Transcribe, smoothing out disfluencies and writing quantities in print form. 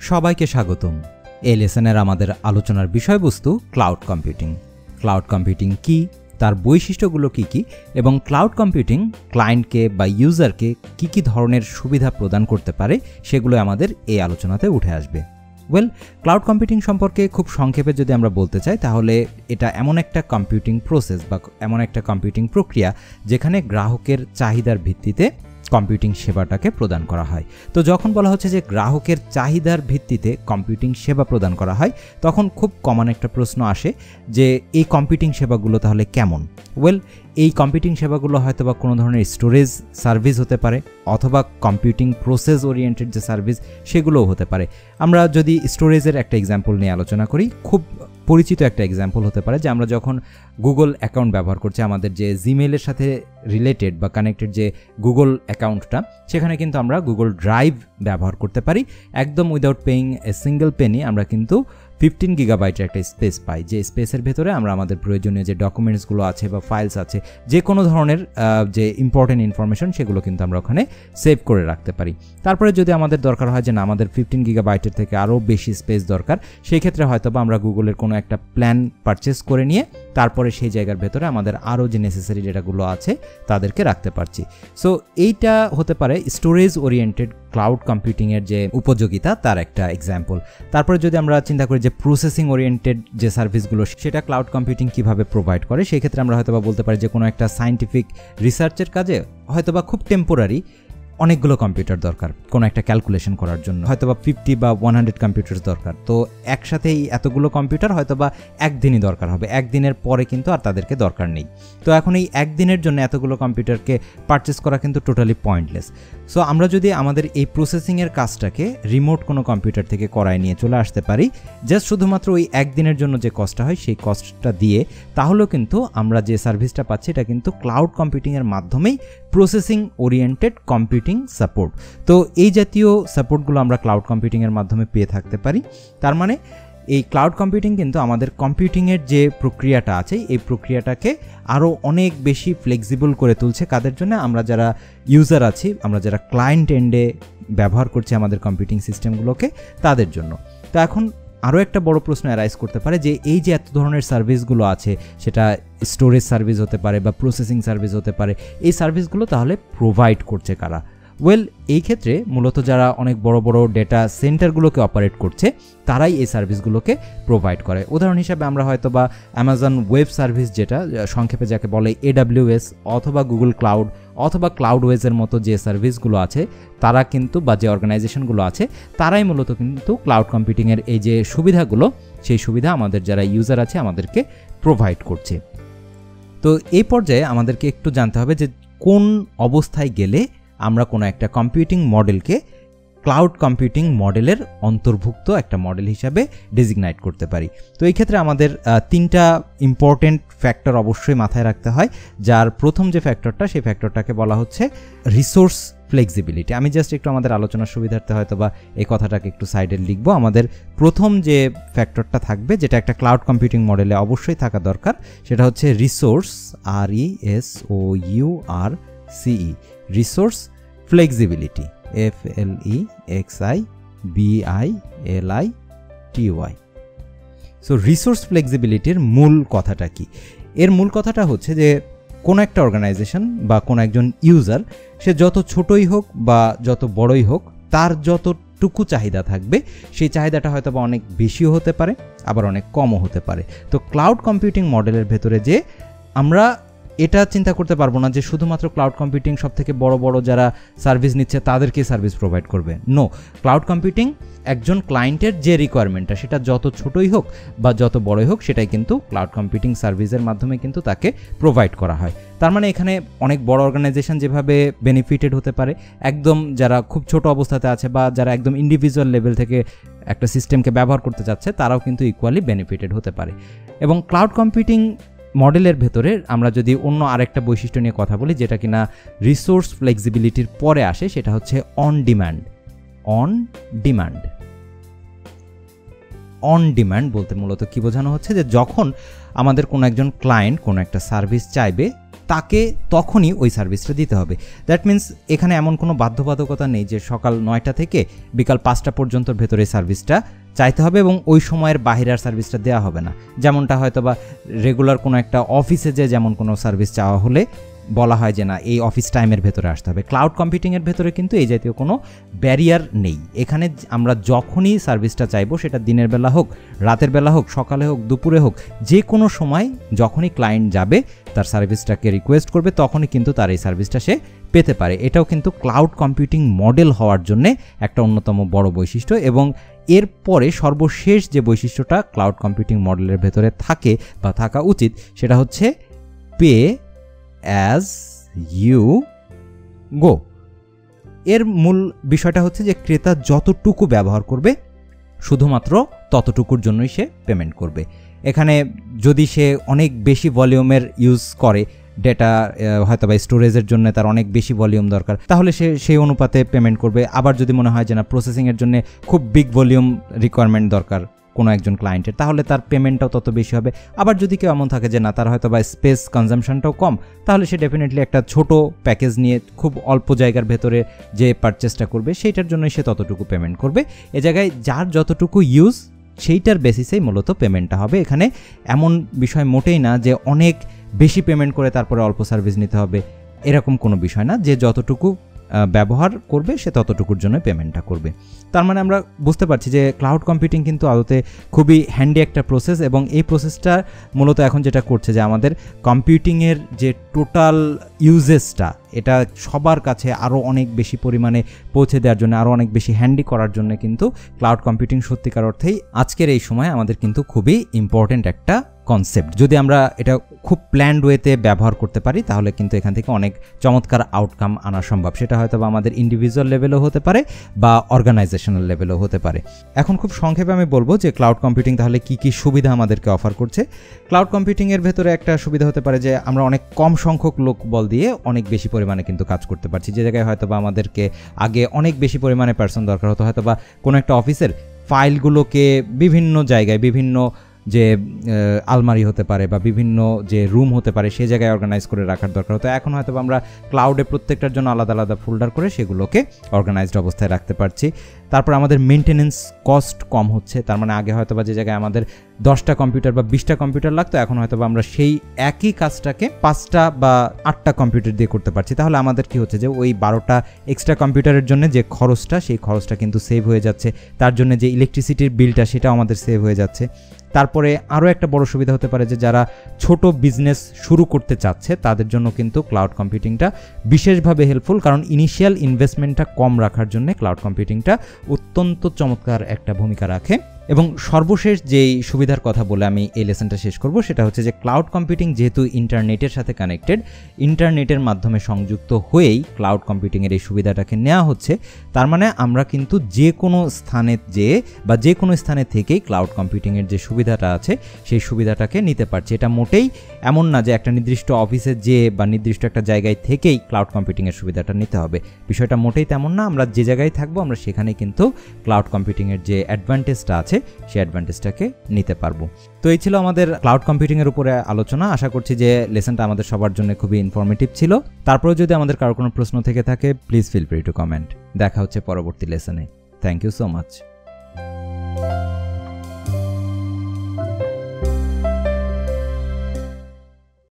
সবাইকে স্বাগতম। এই লেসনের আমাদের আলোচনার বিষয়বস্তু ক্লাউড কম্পিউটিং। ক্লাউড কম্পিউটিং কি, তার বৈশিষ্ট্যগুলো কি কি, এবং ক্লাউড কম্পিউটিং ক্লায়েন্টকে বা ইউজারকে কি ধরনের সুবিধা প্রদান করতে পারে সেগুলো আমাদের এই আলোচনাতে উঠে আসবে। ক্লাউড কম্পিউটিং সম্পর্কে খুব সংক্ষেপে যদি আমরা বলতে চাই তাহলে এটা এমন একটা কম্পিউটিং প্রসেস বা এমন একটা কম্পিউটিং প্রক্রিয়া যেখানে গ্রাহকের চাহিদার ভিত্তিতে কম্পিউটিং সেবাটাকে প্রদান করা হয়। তো যখন বলা হচ্ছে যে গ্রাহকের চাহিদার ভিত্তিতে কম্পিউটিং সেবা প্রদান করা হয়, তখন খুব কমন একটা প্রশ্ন আসে যে এই কম্পিউটিং সেবাগুলো তাহলে কেমন? এই কম্পিউটিং সেবাগুলো হয়তো বা কোনো ধরনের স্টোরেজ সার্ভিস হতে পারে, অথবা কম্পিউটিং প্রসেস ওরিয়েন্টেড যে সার্ভিস সেগুলোও হতে পারে। আমরা যদি স্টোরেজের একটা এক্সাম্পল নিয়ে আলোচনা করি, খুব পরিচিত একটা এক্সাম্পল হতে পারে যে আমরা যখন গুগল অ্যাকাউন্ট ব্যবহার করছি, আমাদের যে জিমেইলের সাথে রিলেটেড বা কানেক্টেড যে গুগল অ্যাকাউন্টটা, সেখানে কিন্তু আমরা গুগল ড্রাইভ ব্যবহার করতে পারি। একদম without paying a single Penney আমরা কিন্তু 15 গিগাবাইটের একটা স্পেস পাই, যে স্পেসের ভেতরে আমরা আমাদের প্রয়োজনীয় যে ডকুমেন্টসগুলো আছে বা ফাইলস আছে, যে কোনো ধরনের যে ইম্পর্টেন্ট ইনফরমেশন সেগুলো কিন্তু আমরা ওখানে সেভ করে রাখতে পারি। তারপরে যদি আমাদের দরকার হয় যে না, আমাদের 15 গিগাবাইটের থেকে আরও বেশি স্পেস দরকার, সেই ক্ষেত্রে হয়তো বা আমরা গুগলের কোনো একটা প্ল্যান পারচেস করে নিয়ে তারপরে সেই জায়গার ভেতরে আমাদের আরও যে নেসেসারি ডেটাগুলো আছে তাদেরকে রাখতে পারছি। সো এইটা হতে পারে স্টোরেজ ওরিয়েন্টেড ক্লাউড কম্পিউটিংয়ের যে উপযোগিতা, তার একটা এক্সাম্পল। তারপরে যদি আমরা চিন্তা করি যে প্রসেসিং ওরিয়েন্টেড যে সার্ভিসগুলো সেটা ক্লাউড কম্পিউটিং কিভাবে প্রোভাইড করে, সেই ক্ষেত্রে আমরা হয়তো বা বলতে পারি যে কোনো একটা সায়েন্টিফিক রিসার্চের কাজে হয়তো বা খুব টেম্পোরারি অনেকগুলো কম্পিউটার দরকার কোনো একটা ক্যালকুলেশন করার জন্য, হয়তো বা 50 বা 100 কম্পিউটার দরকার। তো একসাথেই এতগুলো কম্পিউটার হয়তো বা একদিনই দরকার হবে, একদিনের পরে কিন্তু আর তাদেরকে দরকার নেই। তো এখন এই একদিনের জন্য এতগুলো কম্পিউটারকে পারচেস করা কিন্তু টোটালি পয়েন্টলেস। সো আমরা যদি আমাদের এই প্রসেসিংয়ের কাজটাকে রিমোট কোনো কম্পিউটার থেকে করায় নিয়ে চলে আসতে পারি, জাস্ট শুধুমাত্র ওই একদিনের জন্য যে কস্টটা হয় সেই কস্টটা দিয়ে, তাহলেও কিন্তু আমরা যে সার্ভিসটা পাচ্ছি এটা কিন্তু ক্লাউড কম্পিউটিংয়ের মাধ্যমেই প্রসেসিং ওরিয়েন্টেড কম্পিউটিং সাপোর্ট। তো এই জাতীয় সাপোর্টগুলো আমরা ক্লাউড কম্পিউটিংয়ের মাধ্যমে পেয়ে থাকতে পারি। তার মানে এই ক্লাউড কম্পিউটিং কিন্তু আমাদের কম্পিউটিংয়ের যে প্রক্রিয়াটা আছে এই প্রক্রিয়াটাকে আরও অনেক বেশি ফ্লেক্সিবল করে তুলছে। কাদের জন্য? আমরা যারা ইউজার আছি, আমরা যারা ক্লায়েন্ট এন্ডে ব্যবহার করছি আমাদের কম্পিউটিং সিস্টেমগুলোকে, তাদের জন্য। তো এখন আরও একটা বড় প্রশ্ন অ্যারাইজ করতে পারে যে এই যে এত ধরনের সার্ভিসগুলো আছে, সেটা স্টোরেজ সার্ভিস হতে পারে বা প্রসেসিং সার্ভিস হতে পারে, এই সার্ভিসগুলো তাহলে প্রোভাইড করছে কারা? এই ক্ষেত্রে মূলত যারা অনেক বড় বড় ডেটা সেন্টারগুলোকে অপারেট করছে তারাই এই সার্ভিসগুলোকে প্রোভাইড করে। উদাহরণ হিসাবে আমরা হয়তো বা অ্যামাজন ওয়েব সার্ভিস, যেটা সংক্ষেপে যাকে বলে AWS, অথবা গুগল ক্লাউড অথবা ক্লাউডওয়েজের মতো যে সার্ভিসগুলো আছে তারা কিন্তু, বা যে অর্গানাইজেশনগুলো আছে তারাই মূলত কিন্তু ক্লাউড কম্পিউটিংয়ের এই যে সুবিধাগুলো, সেই সুবিধা আমাদের যারা ইউজার আছে আমাদেরকে প্রোভাইড করছে। তো এই পর্যায়ে আমাদেরকে একটু জানতে হবে যে কোন অবস্থায় গেলে আমরা কোনো একটা কম্পিউটিং মডেলকে ক্লাউড কম্পিউটিং মডেলের অন্তর্ভুক্ত একটা মডেল হিসাবে ডেজিগনাইট করতে পারি। তো এই ক্ষেত্রে আমাদের তিনটা ইম্পর্টেন্ট ফ্যাক্টর অবশ্যই মাথায় রাখতে হয়। যার প্রথম যে ফ্যাক্টরটা, সেই ফ্যাক্টরটাকে বলা হচ্ছে রিসোর্স ফ্লেক্সিবিলিটি। আমি জাস্ট একটু আমাদের আলোচনার সুবিধার্থে হয়তো বা এই কথাটাকে একটু সাইডে লিখবো। আমাদের প্রথম যে ফ্যাক্টরটা থাকবে, যেটা একটা ক্লাউড কম্পিউটিং মডেলে অবশ্যই থাকা দরকার, সেটা হচ্ছে resource, RESOURCE, resource flexibility, FLEXIBILITY। So resource ফ্লেক্সিবিলিটির মূল কথাটা কি? এর মূল কথাটা হচ্ছে যে কোনো একটা অর্গানাইজেশন বা কোনো একজন ইউজার, সে যত ছোটই হোক বা যত বড়ই হোক, তার যতটুকু চাহিদা থাকবে সেই চাহিদাটা হয়তো বা অনেক বেশিও হতে পারে, আবার অনেক কমও হতে পারে। তো ক্লাউড কম্পিউটিং মডেলের ভেতরে যে আমরা এটা চিন্তা করতে পারবো না যে শুধুমাত্র ক্লাউড কম্পিউটিং সব থেকে বড় বড় যারা সার্ভিস নিচ্ছে তাদেরকে সার্ভিস প্রোভাইড করবে। নো, ক্লাউড কম্পিউটিং একজন ক্লায়েন্টের যে রিকোয়ারমেন্টটা, সেটা যত ছোটই হোক বা যত বড়ই হোক, সেটাই কিন্তু ক্লাউড কম্পিউটিং সার্ভিসের মাধ্যমে কিন্তু তাকে প্রোভাইড করা হয়। তার মানে এখানে অনেক বড় অর্গানাইজেশন যেভাবে বেনিফিটেড হতে পারে, একদম যারা খুব ছোট অবস্থাতে আছে বা যারা একদম ইন্ডিভিজুয়াল লেভেল থেকে একটা সিস্টেমকে ব্যবহার করতে যাচ্ছে, তারাও কিন্তু ইকুয়ালি বেনিফিটেড হতে পারে। এবং ক্লাউড কম্পিউটিং মডেলের ভেতরে আমরা যদি অন্য আরেকটা বৈশিষ্ট্য নিয়ে কথা বলি, যেটা কিনা রিসোর্স ফ্লেক্সিবিলিটির পরে আসে, সেটা হচ্ছে অন ডিমান্ড। অন ডিমান্ড বলতে মূলত কি বোঝানো হচ্ছে, যে যখন আমাদের কোনো একজন ক্লায়েন্ট কোনো একটা সার্ভিস চাইবে, তাকে তখনই ওই সার্ভিসটা দিতে হবে। দ্যাট মিন্স এখানে এমন কোনো বাধ্যবাধকতা নেই যে সকাল 9টা থেকে বিকাল 5টা পর্যন্তর ভেতরে সার্ভিসটা চাইতে হবে এবং ওই সময়ের বাহিরে আর সার্ভিসটা দেওয়া হবে না। যেমনটা হয়তো বা রেগুলার কোনো একটা অফিসে যে যেমন কোনো সার্ভিস চাওয়া হলে বলা হয় যে না এই অফিস টাইমের ভেতরে আসতে হবে, ক্লাউড কম্পিউটিংয়ের ভেতরে কিন্তু এই জাতীয় কোনো ব্যারিয়ার নেই। এখানে আমরা যখনই সার্ভিসটা চাইবো, সেটা দিনের বেলা হোক, রাতের বেলা হোক, সকালে হোক, দুপুরে হোক, যে কোনো সময় যখনই ক্লায়েন্ট যাবে তার সার্ভিসটাকে রিকোয়েস্ট করবে তখনই কিন্তু তার এই সার্ভিসটা সে পেতে পারে। এটাও কিন্তু ক্লাউড কম্পিউটিং মডেল হওয়ার জন্যে একটা অন্যতম বড় বৈশিষ্ট্য। এবং এরপরে সর্বশেষ যে বৈশিষ্ট্যটা ক্লাউড কম্পিউটিং মডেলের ভেতরে থাকে বা থাকা উচিত, সেটা হচ্ছে পে অ্যাজ ইউ গো। এর মূল বিষয়টা হচ্ছে যে ক্রেতা যতটুকু ব্যবহার করবে শুধুমাত্র ততটুকুর জন্যই সে পেমেন্ট করবে। এখানে যদি সে অনেক বেশি ভলিউমের ইউজ করে, ডেটা হয়তো বা স্টোরেজের জন্য তার অনেক বেশি ভলিউম দরকার, তাহলে সে সেই অনুপাতে পেমেন্ট করবে। আবার যদি মনে হয় যে না প্রসেসিংয়ের জন্য খুব বিগ ভলিউম রিকোয়ারমেন্ট দরকার কোনো একজন ক্লায়েন্টের, তাহলে তার পেমেন্টটাও তত বেশি হবে। আবার যদি কেউ এমন থাকে যে না তার হয়তো বা স্পেস কনজামশনটাও কম, তাহলে সে ডেফিনেটলি একটা ছোট প্যাকেজ নিয়ে খুব অল্প জায়গার ভেতরে যে পারচেসটা করবে সেইটার জন্যই সে ততটুকু পেমেন্ট করবে। এ জায়গায় যার যতটুকু ইউজ সেইটার বেসিসেই মূলত পেমেন্টটা হবে। এখানে এমন বিষয় মোটেই না যে অনেক বেশি পেমেন্ট করে তারপরে অল্প সার্ভিস নিতে হবে, এরকম কোনো বিষয় না। যে যতটুকু ব্যবহার করবে সে ততটুকুর জন্য পেমেন্টটা করবে। তার মানে আমরা বুঝতে পারছি যে ক্লাউড কম্পিউটিং কিন্তু আদতে খুবই হ্যান্ডি একটা প্রসেস, এবং এই প্রসেসটা মূলত এখন যেটা করছে যে আমাদের কম্পিউটিংয়ের যে টোটাল ইউজেসটা এটা সবার কাছে আরও অনেক বেশি পরিমাণে পৌঁছে দেওয়ার জন্য, আরও অনেক বেশি হ্যান্ডি করার জন্য কিন্তু ক্লাউড কম্পিউটিং সত্যিকার অর্থেই আজকের এই সময় আমাদের কিন্তু খুবই ইম্পর্ট্যান্ট একটা কনসেপ্ট। যদি আমরা এটা খুব প্ল্যান্ড ওয়েতে ব্যবহার করতে পারি তাহলে কিন্তু এখান থেকে অনেক চমৎকার আউটকাম আনা সম্ভব। সেটা হয়তো বা আমাদের ইন্ডিভিজুয়াল লেভেলেও হতে পারে বা অর্গানাইজেশনাল লেভেলেও হতে পারে। এখন খুব সংক্ষেপে আমি বলবো যে ক্লাউড কম্পিউটিং তাহলে কী কী সুবিধা আমাদেরকে অফার করছে। ক্লাউড কম্পিউটিংয়ের ভেতরে একটা সুবিধা হতে পারে যে আমরা অনেক কম সংখ্যক লোক বল দিয়ে অনেক বেশি পরিমাণে কিন্তু কাজ করতে পারছি। যে জায়গায় হয়তো বা আমাদেরকে আগে অনেক বেশি পরিমাণে পার্সন দরকার হতো, হয়তো বা কোনো একটা অফিসের ফাইলগুলোকে বিভিন্ন জায়গায় বিভিন্ন যে আলমারি হতে পারে বা বিভিন্ন যে রুম হতে পারে সে জায়গায় অর্গানাইজ করে রাখার দরকার হতো। এখন হয়তো আমরা ক্লাউডে প্রত্যেকটার জন্য আলাদা আলাদা ফোল্ডার করে সেগুলোকে অর্গানাইজড অবস্থায় রাখতে পারছি। তারপর আমাদের মেনটেনেন্স কস্ট কম হচ্ছে। তার মানে আগে হয়তো বা যে জায়গায় আমাদের 10টা কম্পিউটার বা 20টা কম্পিউটার লাগতো, এখন হয়তো আমরা সেই একই কাজটাকে 5টা বা 8টা কম্পিউটার দিয়ে করতে পারছি। তাহলে আমাদের কি হচ্ছে যে ওই 12টা এক্সট্রা কম্পিউটারের জন্য যে খরচটা, সেই খরচটা কিন্তু সেভ হয়ে যাচ্ছে। তার জন্য যে ইলেকট্রিসিটির বিলটা সেটাও আমাদের সেভ হয়ে যাচ্ছে। তারপরে আরও একটা বড় সুবিধা হতে পারে যে যারা ছোট বিজনেস শুরু করতে চাচ্ছে তাদের জন্য কিন্তু ক্লাউড কম্পিউটিংটা বিশেষভাবে হেল্পফুল, কারণ ইনিশিয়াল ইনভেস্টমেন্টটা কম রাখার জন্য ক্লাউড কম্পিউটিংটা অত্যন্ত চমৎকার একটা ভূমিকা রাখে। এবং সর্বশেষ যেই সুবিধার কথা বলে আমি এই লেসনটা শেষ করব সেটা হচ্ছে যে ক্লাউড কম্পিউটিং যেহেতু ইন্টারনেটের সাথে কানেক্টেড, ইন্টারনেটের মাধ্যমে সংযুক্ত হয়েই ক্লাউড কম্পিউটিংয়ের এই সুবিধাটাকে নেওয়া হচ্ছে। তার মানে আমরা কিন্তু যে কোনো স্থানে যেয়ে বা যে কোনো স্থানে থেকেই ক্লাউড কম্পিউটিংয়ের যে সুবিধাটা আছে সেই সুবিধাটাকে নিতে পারছি। এটা মোটেই এমন না যে একটা নির্দিষ্ট অফিসে যেয়ে বা নির্দিষ্ট একটা জায়গায় থেকেই ক্লাউড কম্পিউটিংয়ের সুবিধাটা নিতে হবে। বিষয়টা মোটেই তেমন না। আমরা যে জায়গায় থাকবো আমরা সেখানেই কিন্তু ক্লাউড কম্পিউটিংয়ের যে অ্যাডভান্টেজটা আছে সেই অ্যাডভান্টেজটাকে নিতে পারবো। তো এই ছিল আমাদের ক্লাউড কম্পিউটিংয়ের উপরে আলোচনা। আশা করছি যে লেসনটা আমাদের সবার জন্য খুবই ইনফরমেটিভ ছিল। তারপরেও যদি আমাদের কারো কোনো প্রশ্ন থেকে থাকে please feel free to comment. দেখা হচ্ছে পরবর্তী লেসনে। Thank you so much.